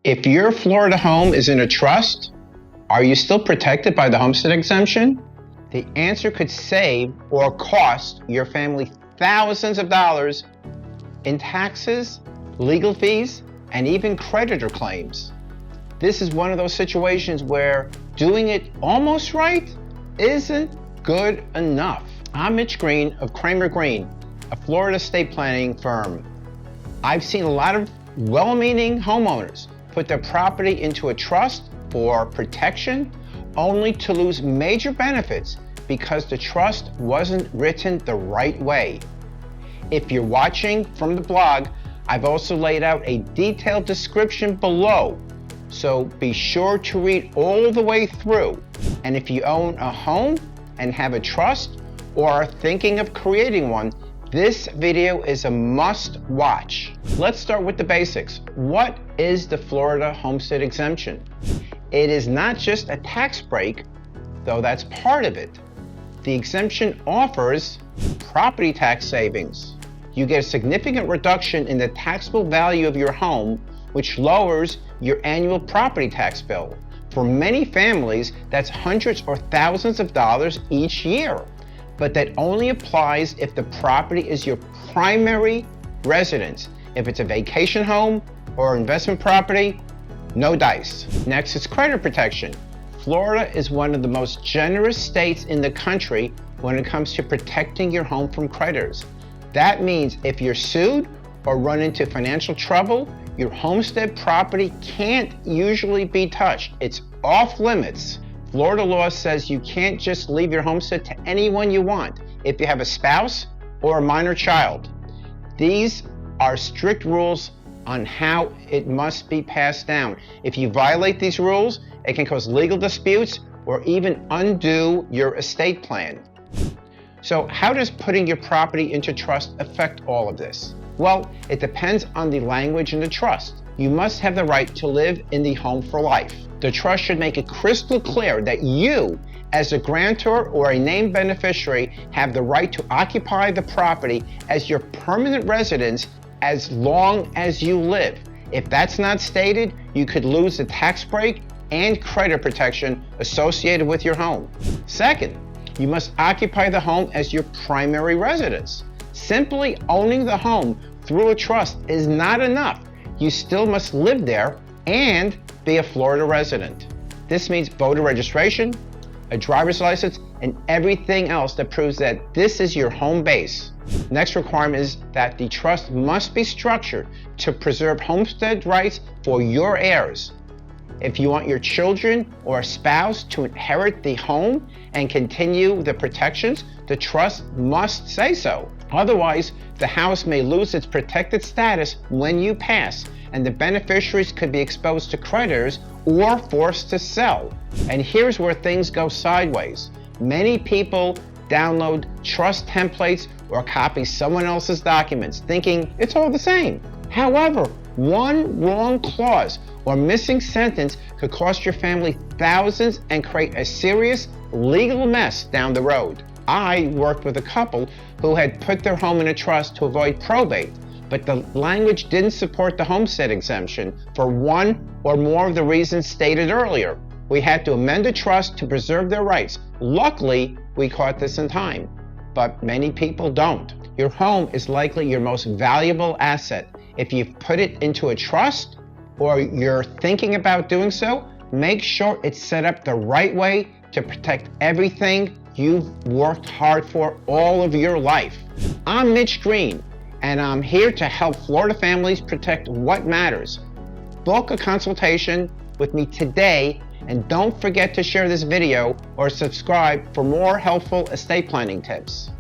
If your Florida home is in a trust, are you still protected by the Homestead Exemption? The answer could save or cost your family thousands of dollars in taxes, legal fees, and even creditor claims. This is one of those situations where doing it almost right isn't good enough. I'm Mitch Green of Kramer Green, a Florida estate planning firm. I've seen a lot of well-meaning homeowners put their property into a trust for protection only to lose major benefits because the trust wasn't written the right way. If you're watching from the blog, I've also laid out a detailed description below, so be sure to read all the way through. And if you own a home and have a trust or are thinking of creating one, this video is a must watch. Let's start with the basics. What is the Florida Homestead Exemption? It is not just a tax break, though that's part of it. The exemption offers property tax savings. You get a significant reduction in the taxable value of your home, which lowers your annual property tax bill. For many families, that's hundreds or thousands of dollars each year. But that only applies if the property is your primary residence. If it's a vacation home or investment property, no dice. Next is credit protection. Florida is one of the most generous states in the country when it comes to protecting your home from creditors. That means if you're sued or run into financial trouble, your homestead property can't usually be touched. It's off limits. Florida law says you can't just leave your homestead to anyone you want if you have a spouse or a minor child. These are strict rules on how it must be passed down. If you violate these rules, it can cause legal disputes or even undo your estate plan. So how does putting your property into trust affect all of this? Well, it depends on the language in the trust. You must have the right to live in the home for life. The trust should make it crystal clear that you, as a grantor or a named beneficiary, have the right to occupy the property as your permanent residence as long as you live. If that's not stated, you could lose the tax break and credit protection associated with your home. Second, you must occupy the home as your primary residence. Simply owning the home through a trust is not enough. You still must live there and be a Florida resident. This means voter registration, a driver's license, and everything else that proves that this is your home base. Next requirement is that the trust must be structured to preserve homestead rights for your heirs. If you want your children or spouse to inherit the home and continue the protections, the trust must say so. Otherwise, the house may lose its protected status when you pass, and the beneficiaries could be exposed to creditors or forced to sell. And here's where things go sideways. Many people download trust templates or copy someone else's documents, thinking it's all the same. However, one wrong clause or missing sentence could cost your family thousands and create a serious legal mess down the road. I worked with a couple who had put their home in a trust to avoid probate, but the language didn't support the homestead exemption for one or more of the reasons stated earlier. We had to amend the trust to preserve their rights. Luckily, we caught this in time, but many people don't. Your home is likely your most valuable asset. If you've put it into a trust or you're thinking about doing so, make sure it's set up the right way to protect everything you've worked hard for all of your life. I'm Mitch Green, and I'm here to help Florida families protect what matters. Book a consultation with me today, and don't forget to share this video or subscribe for more helpful estate planning tips.